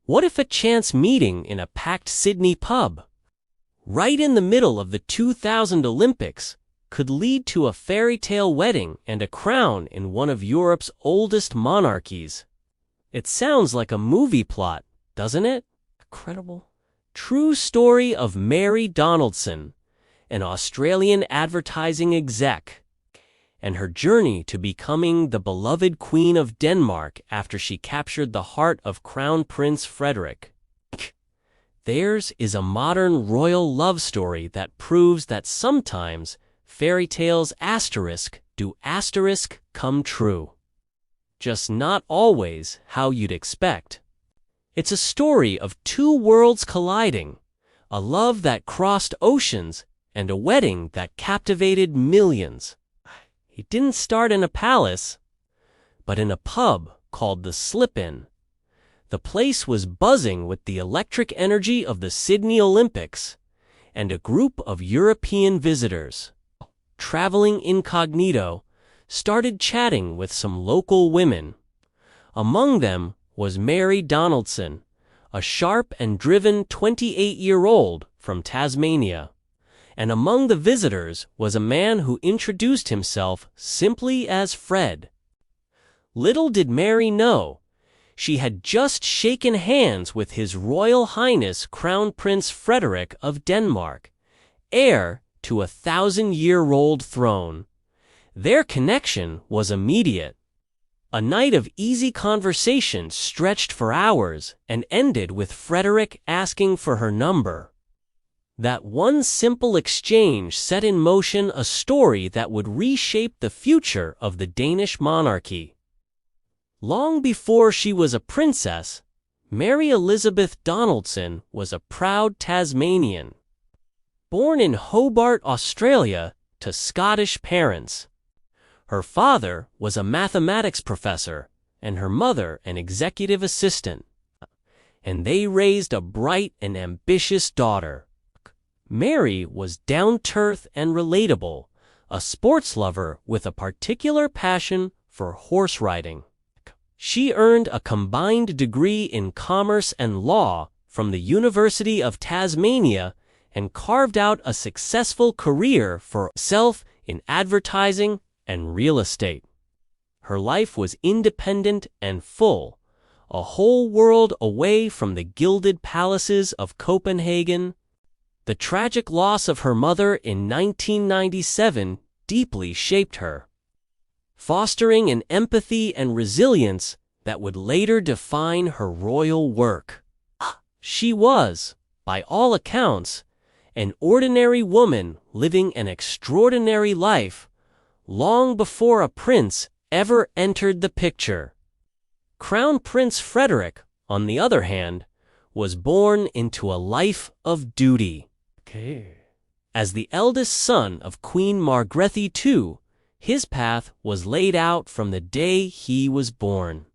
What if a chance meeting in a packed Sydney pub, right in the middle of the 2000 Olympics, could lead to a fairy tale wedding and a crown in one of Europe's oldest monarchies? It sounds like a movie plot, doesn't it? Incredible. True story of Mary Donaldson, an Australian advertising exec, and her journey to becoming the beloved Queen of Denmark after she captured the heart of Crown Prince Frederik. Theirs is a modern royal love story that proves that sometimes fairy tales do come true. Just not always how you'd expect. It's a story of two worlds colliding, a love that crossed oceans, and a wedding that captivated millions. It didn't start in a palace, but in a pub called the Slip-In. The place was buzzing with the electric energy of the Sydney Olympics, and a group of European visitors, traveling incognito, started chatting with some local women. Among them was Mary Donaldson, a sharp and driven 28-year-old from Tasmania. And among the visitors was a man who introduced himself simply as Fred. Little did Mary know, she had just shaken hands with His Royal Highness Crown Prince Frederik of Denmark, heir to a 1,000-year-old throne. Their connection was immediate. A night of easy conversation stretched for hours and ended with Frederik asking for her number. That one simple exchange set in motion a story that would reshape the future of the Danish monarchy. Long before she was a princess, Mary Elizabeth Donaldson was a proud Tasmanian. Born in Hobart, Australia, to Scottish parents. Her father was a mathematics professor and her mother an executive assistant. And they raised a bright and ambitious daughter. Mary was down-to-earth and relatable, a sports lover with a particular passion for horse riding. She earned a combined degree in commerce and law from the University of Tasmania and carved out a successful career for herself in advertising and real estate. Her life was independent and full, a whole world away from the gilded palaces of Copenhagen. The tragic loss of her mother in 1997 deeply shaped her, fostering an empathy and resilience that would later define her royal work. She was, by all accounts, an ordinary woman living an extraordinary life long before a prince ever entered the picture. Crown Prince Frederik, on the other hand, was born into a life of duty. As the eldest son of Queen Margrethe II, his path was laid out from the day he was born.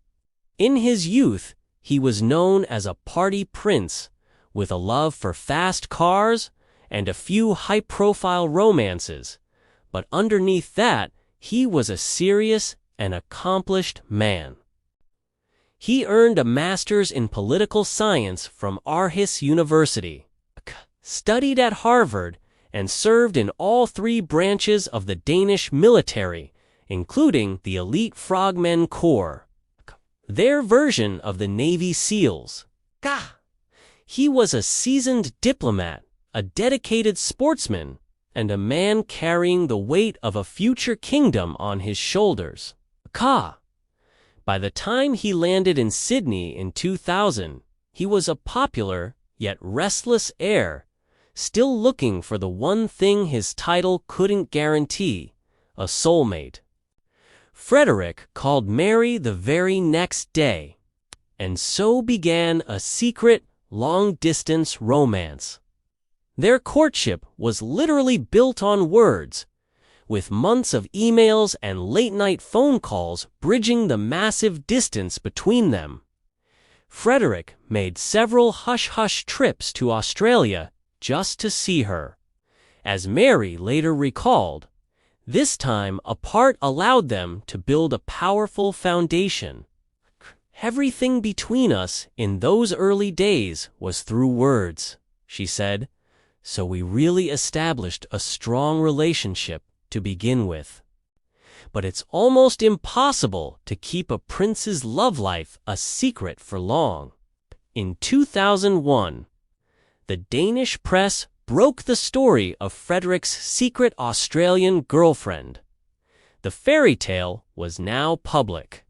In his youth, he was known as a party prince, with a love for fast cars and a few high-profile romances, but underneath that, he was a serious and accomplished man. He earned a master's in political science from Aarhus University, studied at Harvard, and served in all three branches of the Danish military, including the elite Frogmen Corps, their version of the Navy SEALs. He was a seasoned diplomat, a dedicated sportsman, and a man carrying the weight of a future kingdom on his shoulders. By the time he landed in Sydney in 2000, he was a popular, yet restless heir, still looking for the one thing his title couldn't guarantee, a soulmate. Frederik called Mary the very next day, and so began a secret, long-distance romance. Their courtship was literally built on words, with months of emails and late-night phone calls bridging the massive distance between them. Frederik made several hush-hush trips to Australia just to see her. As Mary later recalled, this time apart allowed them to build a powerful foundation. "Everything between us in those early days was through words," she said, "so we really established a strong relationship to begin with. But it's almost impossible to keep a prince's love life a secret for long." In 2001, the Danish press broke the story of Frederik's secret Australian girlfriend. The fairy tale was now public.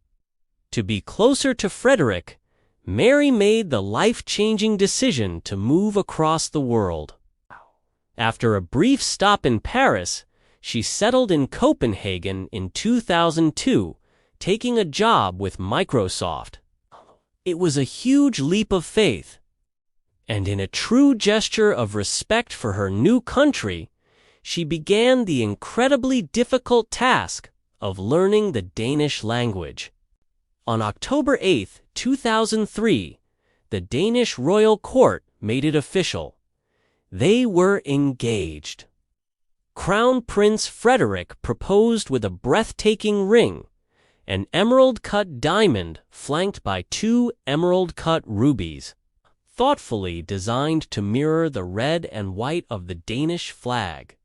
To be closer to Frederik, Mary made the life-changing decision to move across the world. After a brief stop in Paris, she settled in Copenhagen in 2002, taking a job with Microsoft. It was a huge leap of faith, and in a true gesture of respect for her new country, she began the incredibly difficult task of learning the Danish language. On October 8, 2003, the Danish royal court made it official. They were engaged. Crown Prince Frederik proposed with a breathtaking ring, an emerald-cut diamond flanked by 2 emerald-cut rubies, thoughtfully designed to mirror the red and white of the Danish flag.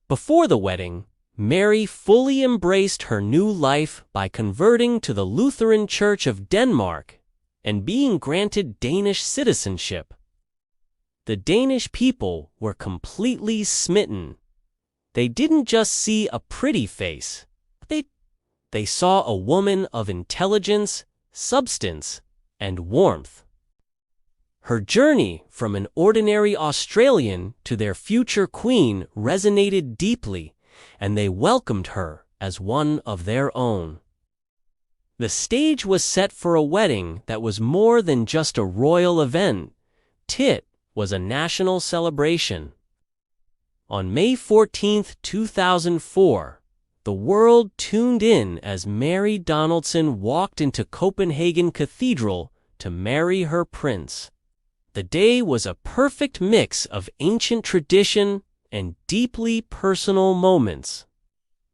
Before the wedding, Mary fully embraced her new life by converting to the Lutheran Church of Denmark and being granted Danish citizenship. The Danish people were completely smitten. They didn't just see a pretty face. They saw a woman of intelligence, substance, and warmth. Her journey from an ordinary Australian to their future queen resonated deeply, and they welcomed her as one of their own. The stage was set for a wedding that was more than just a royal event. It was a national celebration. On May 14, 2004, the world tuned in as Mary Donaldson walked into Copenhagen Cathedral to marry her prince. The day was a perfect mix of ancient tradition and deeply personal moments.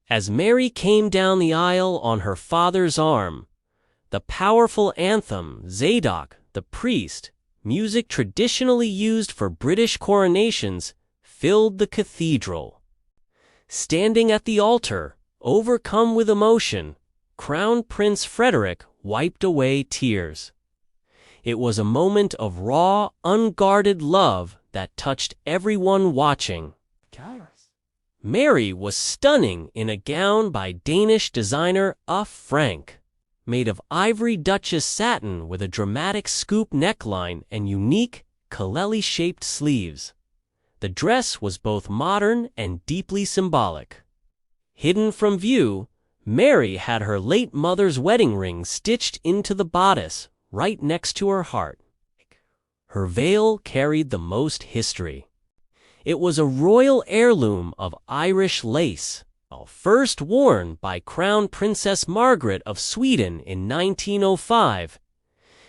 As Mary came down the aisle on her father's arm, the powerful anthem, Zadok, the Priest, music traditionally used for British coronations, filled the cathedral. Standing at the altar, overcome with emotion, Crown Prince Frederik wiped away tears. It was a moment of raw, unguarded love that touched everyone watching. Mary was stunning in a gown by Danish designer Uffe Frank, made of ivory Duchess satin with a dramatic scoop neckline and unique, kaleli-shaped sleeves. The dress was both modern and deeply symbolic. Hidden from view, Mary had her late mother's wedding ring stitched into the bodice, right next to her heart. Her veil carried the most history. It was a royal heirloom of Irish lace, first worn by Crown Princess Margaret of Sweden in 1905,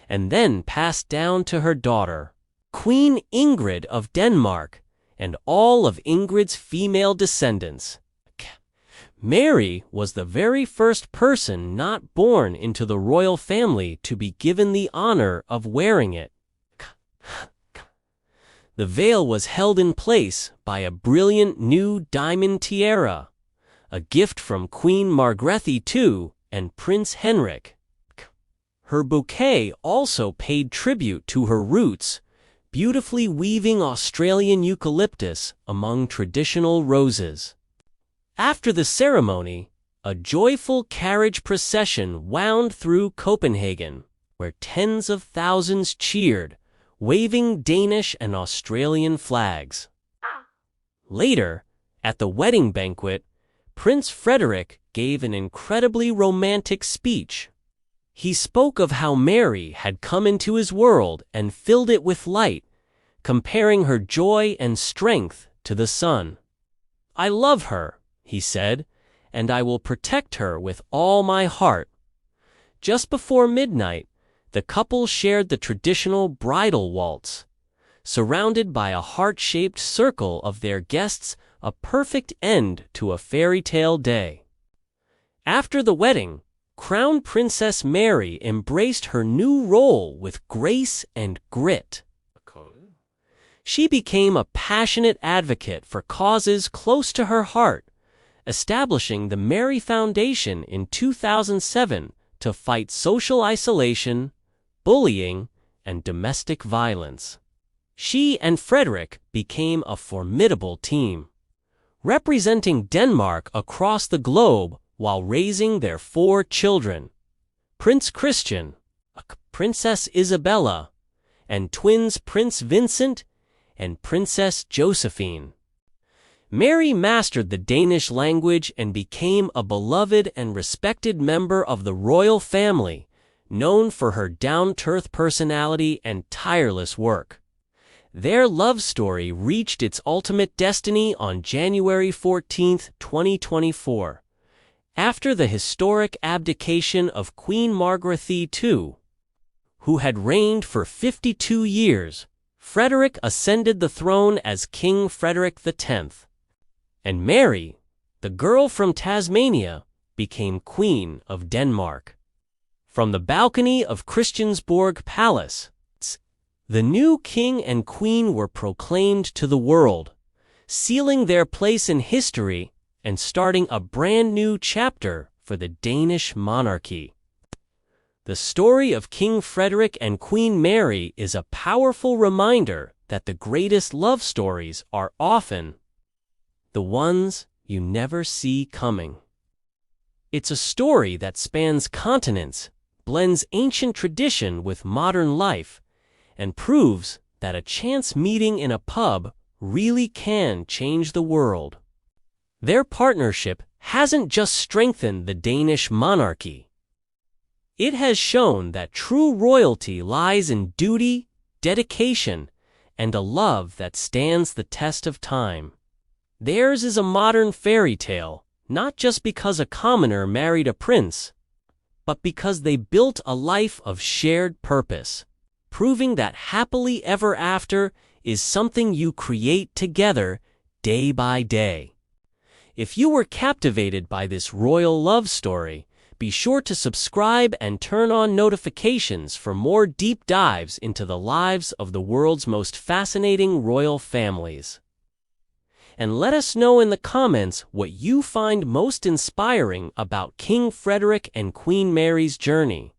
and then passed down to her daughter, Queen Ingrid of Denmark, and all of Ingrid's female descendants. Mary was the very first person not born into the royal family to be given the honor of wearing it. The veil was held in place by a brilliant new diamond tiara, a gift from Queen Margrethe II and Prince Henrik. Her bouquet also paid tribute to her roots, beautifully weaving Australian eucalyptus among traditional roses. After the ceremony, a joyful carriage procession wound through Copenhagen, where tens of thousands cheered, waving Danish and Australian flags. Later, at the wedding banquet, Prince Frederik gave an incredibly romantic speech. He spoke of how Mary had come into his world and filled it with light, comparing her joy and strength to the sun. "I love her," he said, "and I will protect her with all my heart." Just before midnight, the couple shared the traditional bridal waltz. Surrounded by a heart-shaped circle of their guests, a perfect end to a fairy tale day. After the wedding, Crown Princess Mary embraced her new role with grace and grit. She became a passionate advocate for causes close to her heart, establishing the Mary Foundation in 2007 to fight social isolation, bullying, and domestic violence. She and Frederik became a formidable team, representing Denmark across the globe while raising their 4 children, Prince Christian, Princess Isabella, and twins Prince Vincent and Princess Josephine. Mary mastered the Danish language and became a beloved and respected member of the royal family, known for her down-to-earth personality and tireless work. Their love story reached its ultimate destiny on January 14, 2024. After the historic abdication of Queen Margaret II, who had reigned for 52 years, Frederik ascended the throne as King Frederik X. And Mary, the girl from Tasmania, became Queen of Denmark. From the balcony of Christiansborg Palace, the new king and queen were proclaimed to the world, sealing their place in history and starting a brand new chapter for the Danish monarchy. The story of King Frederik and Queen Mary is a powerful reminder that the greatest love stories are often the ones you never see coming. It's a story that spans continents, blends ancient tradition with modern life, and proves that a chance meeting in a pub really can change the world. Their partnership hasn't just strengthened the Danish monarchy. It has shown that true royalty lies in duty, dedication, and a love that stands the test of time. Theirs is a modern fairy tale, not just because a commoner married a prince, but because they built a life of shared purpose, proving that happily ever after is something you create together day by day. If you were captivated by this royal love story, be sure to subscribe and turn on notifications for more deep dives into the lives of the world's most fascinating royal families. And let us know in the comments what you find most inspiring about King Frederik and Queen Mary's journey.